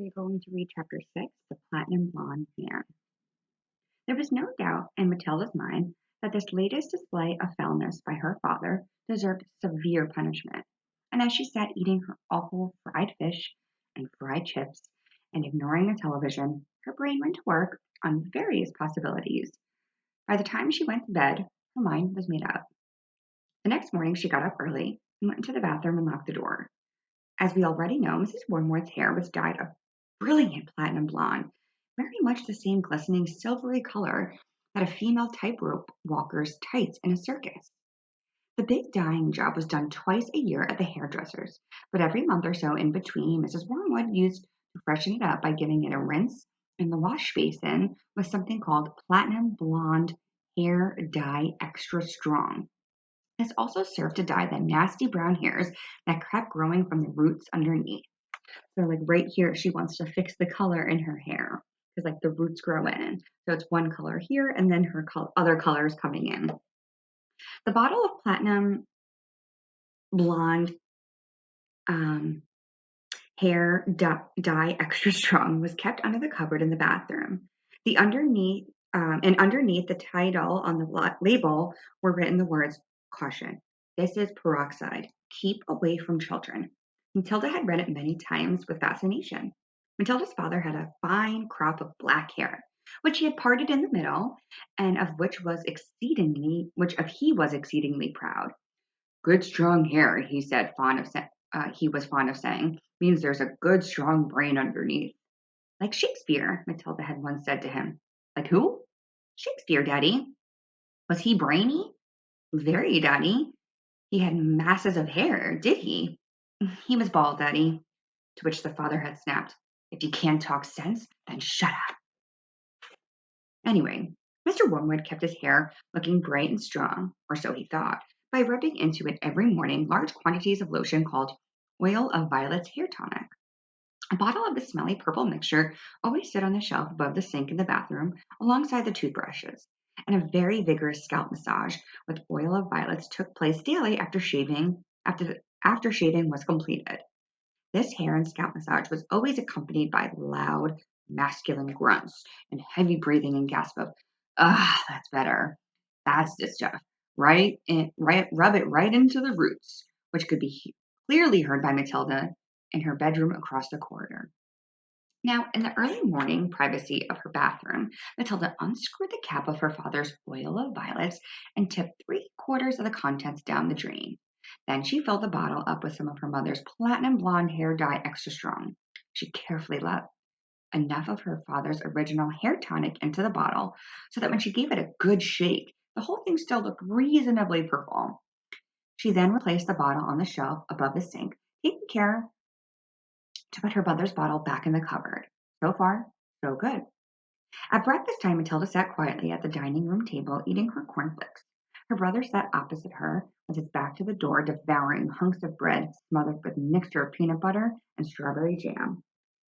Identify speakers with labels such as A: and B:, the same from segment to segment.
A: We're going to read chapter 6, The Platinum Blonde Hair. There was no doubt in Matilda's mind that this latest display of foulness by her father deserved severe punishment, and as she sat eating her awful fried fish and fried chips and ignoring the television, her brain went to work on various possibilities. By the time she went to bed, her mind was made up. The next morning she got up early and went into the bathroom and locked the door. As we already know, Mrs. Wormwood's hair was dyed a brilliant platinum blonde, very much the same glistening silvery color that a female tightrope walker's tights in a circus. The big dyeing job was done twice a year at the hairdresser's, but every month or so in between, Mrs. Wormwood used to freshen it up by giving it a rinse in the wash basin with something called platinum blonde hair dye extra strong. This also served to dye the nasty brown hairs that kept growing from the roots underneath. So like right here, she wants to fix the color in her hair because like the roots grow in. So it's one color here and then her other colors coming in. The bottle of platinum blonde um, hair dye extra strong was kept under the cupboard in the bathroom. The underneath the title on the label were written the words, "Caution, this is peroxide. Keep away from children." Matilda had read it many times with fascination. Matilda's father had a fine crop of black hair, which he had parted in the middle, and of which of he was exceedingly proud. "Good strong hair," he said, he was fond of saying, "means there's a good strong brain underneath." "Like Shakespeare," Matilda had once said to him. "Like who?" "Shakespeare, Daddy." "Was he brainy?" "Very, Daddy." "He had masses of hair, did he?" "He was bald, Daddy." To which the father had snapped, "If you can't talk sense, then shut up." Anyway, Mr. Wormwood kept his hair looking bright and strong, or so he thought, by rubbing into it every morning large quantities of lotion called Oil of Violets Hair Tonic. A bottle of the smelly purple mixture always stood on the shelf above the sink in the bathroom alongside the toothbrushes, and a very vigorous scalp massage with oil of violets took place daily after shaving was completed. This hair and scalp massage was always accompanied by loud, masculine grunts and heavy breathing and gasp of, "Ah, that's better. That's the stuff. Rub it right into the roots," which could be clearly heard by Matilda in her bedroom across the corridor. Now, in the early morning privacy of her bathroom, Matilda unscrewed the cap of her father's oil of violets and tipped 3/4 of the contents down the drain. Then she filled the bottle up with some of her mother's platinum blonde hair dye extra strong. She carefully let enough of her father's original hair tonic into the bottle so that when she gave it a good shake, the whole thing still looked reasonably purple. She then replaced the bottle on the shelf above the sink, taking care to put her mother's bottle back in the cupboard. So far, so good. At breakfast time, Matilda sat quietly at the dining room table eating her cornflakes. Her brother sat opposite her with his back to the door, devouring hunks of bread smothered with a mixture of peanut butter and strawberry jam.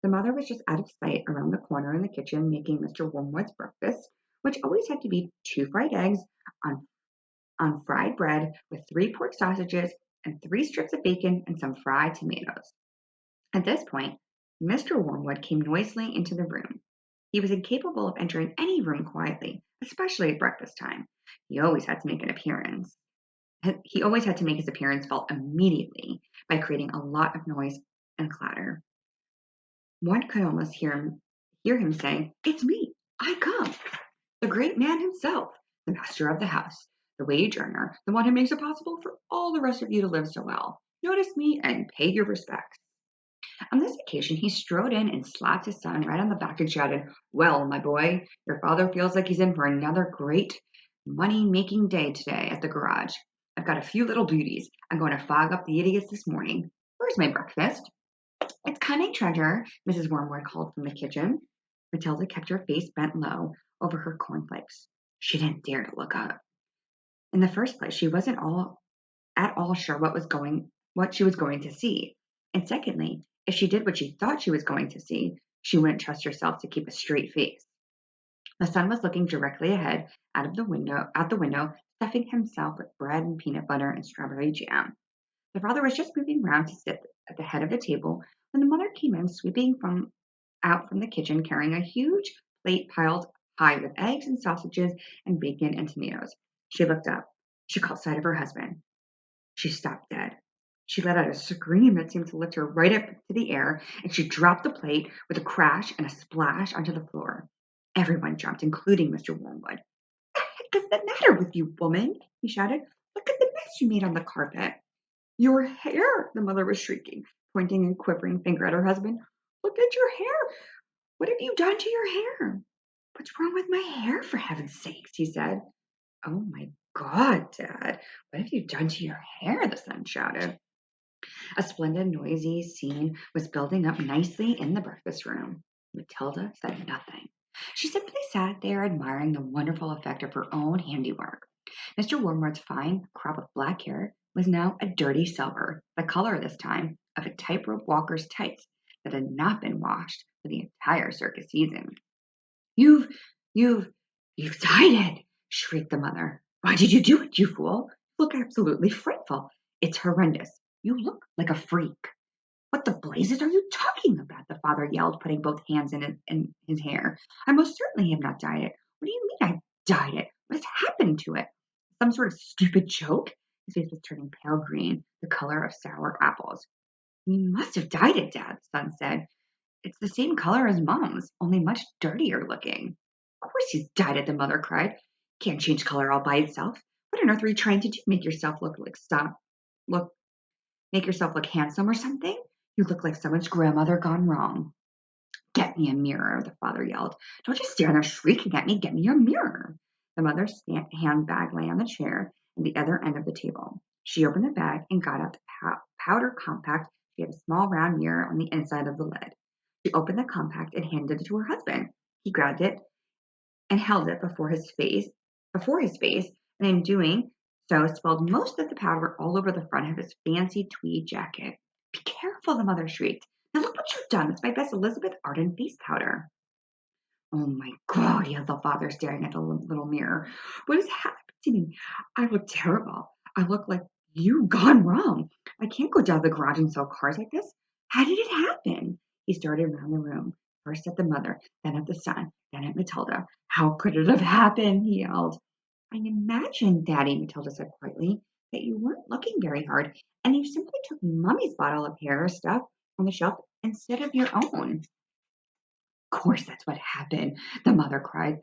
A: The mother was just out of sight around the corner in the kitchen making Mr. Wormwood's breakfast, which always had to be 2 fried eggs on, on fried bread with 3 pork sausages and 3 strips of bacon and some fried tomatoes. At this point, Mr. Wormwood came noisily into the room. He was incapable of entering any room quietly, especially at breakfast time. He always had to make an appearance. He always had to make his appearance felt immediately by creating a lot of noise and clatter. One could almost hear him say, "It's me, I come, the great man himself, the master of the house, the wage earner, the one who makes it possible for all the rest of you to live so well. Notice me and pay your respects." On this occasion, he strode in and slapped his son right on the back and shouted, "Well, my boy, your father feels like he's in for another great money-making day today at the garage. I've got a few little duties. I'm going to fog up the idiots this morning. Where's my breakfast?" "It's coming, Treasure," Mrs. Wormwood called from the kitchen. Matilda kept her face bent low over her cornflakes. She didn't dare to look up. In the first place, she wasn't at all sure what she was going to see. And secondly, if she did what she thought she was going to see, she wouldn't trust herself to keep a straight face. The sun was looking directly ahead out the window, stuffing himself with bread and peanut butter and strawberry jam. The father was just moving round to sit at the head of the table when the mother came in, sweeping from out from the kitchen carrying a huge plate piled high with eggs and sausages and bacon and tomatoes. She looked up. She caught sight of her husband. She stopped dead. She let out a scream that seemed to lift her right up to the air, and she dropped the plate with a crash and a splash onto the floor. Everyone jumped, including Mr. Wormwood. What's the matter with you, woman? He shouted. Look at the mess you made on the carpet. Your hair, the mother was shrieking, pointing a quivering finger at her husband. Look at your hair. What have you done to your hair? What's wrong with my hair, for heaven's sakes? He said. Oh my God, Dad, what have you done to your hair? The son shouted. A splendid, noisy scene was building up nicely in the breakfast room. Matilda said nothing. She simply sat there admiring the wonderful effect of her own handiwork. Mr. Wormwood's fine crop of black hair was now a dirty silver, the color this time of a tightrope walker's tights that had not been washed for the entire circus season. You've, you've, you've dyed it, shrieked the mother. Why did you do it, you fool? You look absolutely frightful. It's horrendous. You look like a freak. What the blazes are you talking about? The father yelled, putting both hands in his hair. I most certainly have not dyed it. What do you mean I dyed it? What has happened to it? Some sort of stupid joke? His face was turning pale green, the color of sour apples. You must have dyed it, Dad, the son said. It's the same color as Mom's, only much dirtier looking. Of course he's dyed it, the mother cried. Can't change color all by itself. What on earth are you trying to do? Look Make yourself look handsome or something? You look like someone's grandmother gone wrong. Get me a mirror, the father yelled. Don't just stand there shrieking at me. Get me a mirror. The mother's handbag lay on the chair at the other end of the table. She opened the bag and got out the powder compact. She had a small round mirror on the inside of the lid. She opened the compact and handed it to her husband. He grabbed it and held it before his face, and in doing so spilled most of the powder all over the front of his fancy tweed jacket. Be careful, the mother shrieked. Now look what you've done. It's my best Elizabeth Arden face powder. Oh my God, yelled the father, staring at the little mirror. What has happened to me? I look terrible. I look like you gone wrong. I can't go down to the garage and sell cars like this. How did it happen? He started around the room, first at the mother, then at the son, then at Matilda. How could it have happened? He yelled. I imagine, Daddy, Matilda said quietly, that you weren't looking very hard and you simply took Mummy's bottle of hair stuff on the shelf instead of your own. Of course, that's what happened, the mother cried.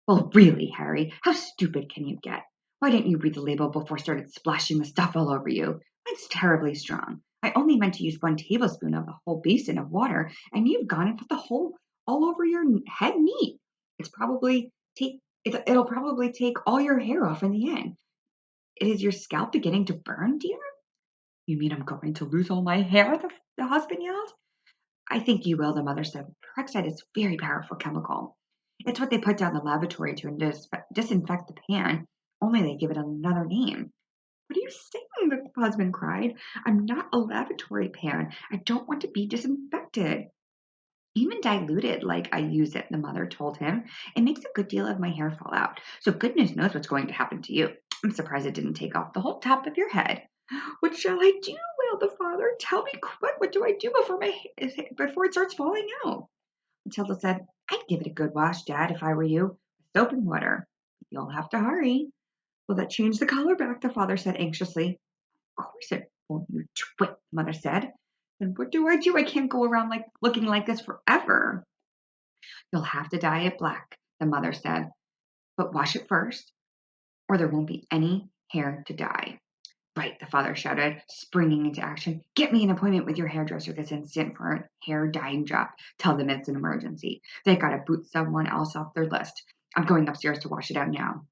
A: Well, really, Harry, how stupid can you get? Why didn't you read the label before I started splashing the stuff all over you? Mine's terribly strong. I only meant to use 1 tablespoon of the whole basin of water, and you've gone and put the whole all over your head neat. It'll probably take all your hair off in the end. Is your scalp beginning to burn, dear? You mean I'm going to lose all my hair? The husband yelled. I think you will, the mother said. Peroxide is a very powerful chemical. It's what they put down the laboratory to disinfect the pan, only they give it another name. What are you saying? The husband cried. I'm not a lavatory pan. I don't want to be disinfected. Even diluted like I use it, the mother told him. It makes a good deal of my hair fall out. So goodness knows what's going to happen to you. I'm surprised it didn't take off the whole top of your head. What shall I do? Wailed the father. Tell me quick. What do I do before it starts falling out? Matilda said, I'd give it a good wash, Dad, if I were you. Soap and water. You'll have to hurry. Will that change the color back? The father said anxiously. Of course it won't, you twit, the mother said. Then what do I do? I can't go around looking like this forever. You'll have to dye it black, the mother said. But wash it first, or there won't be any hair to dye. Right, the father shouted, springing into action. Get me an appointment with your hairdresser this instant for a hair dyeing job. Tell them it's an emergency. They've got to boot someone else off their list. I'm going upstairs to wash it out now.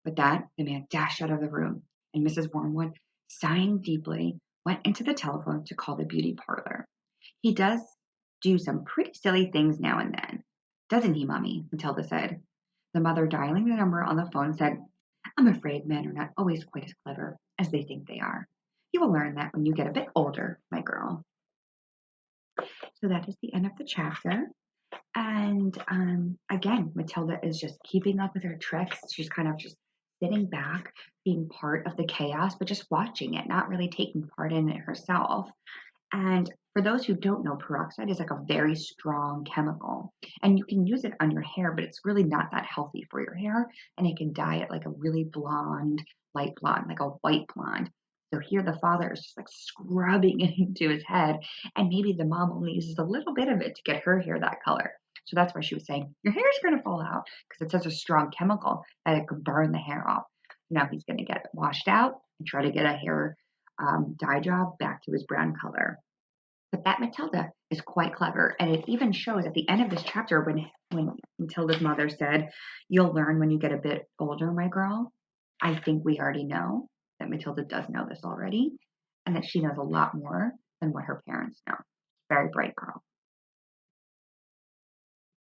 A: With that, the man dashed out of the room, and Mrs. Wormwood, sighing deeply, went into the telephone to call the beauty parlor. He does do some pretty silly things now and then, doesn't he, Mummy? Matilda said. The mother, dialing the number on the phone, said, I'm afraid men are not always quite as clever as they think they are. You will learn that when you get a bit older, my girl. So that is the end of the chapter. And again, Matilda is just keeping up with her tricks. She's kind of just sitting back, being part of the chaos, but just watching it, not really taking part in it herself. And For those who don't know, peroxide is like a very strong chemical, and you can use it on your hair, but it's really not that healthy for your hair, and it can dye it like a really blonde, light blonde, like a white blonde. So here the father is just like scrubbing it into his head, and maybe the mom only uses a little bit of it to get her hair that color. So that's why she was saying, your hair is going to fall out because it's such a strong chemical that it could burn the hair off. Now he's going to get it washed out and try to get a hair dye job back to his brown color. But that Matilda is quite clever, and it even shows at the end of this chapter when Matilda's mother said, "You'll learn when you get a bit older, my girl." I think we already know that Matilda does know this already, and that she knows a lot more than what her parents know. Very bright girl.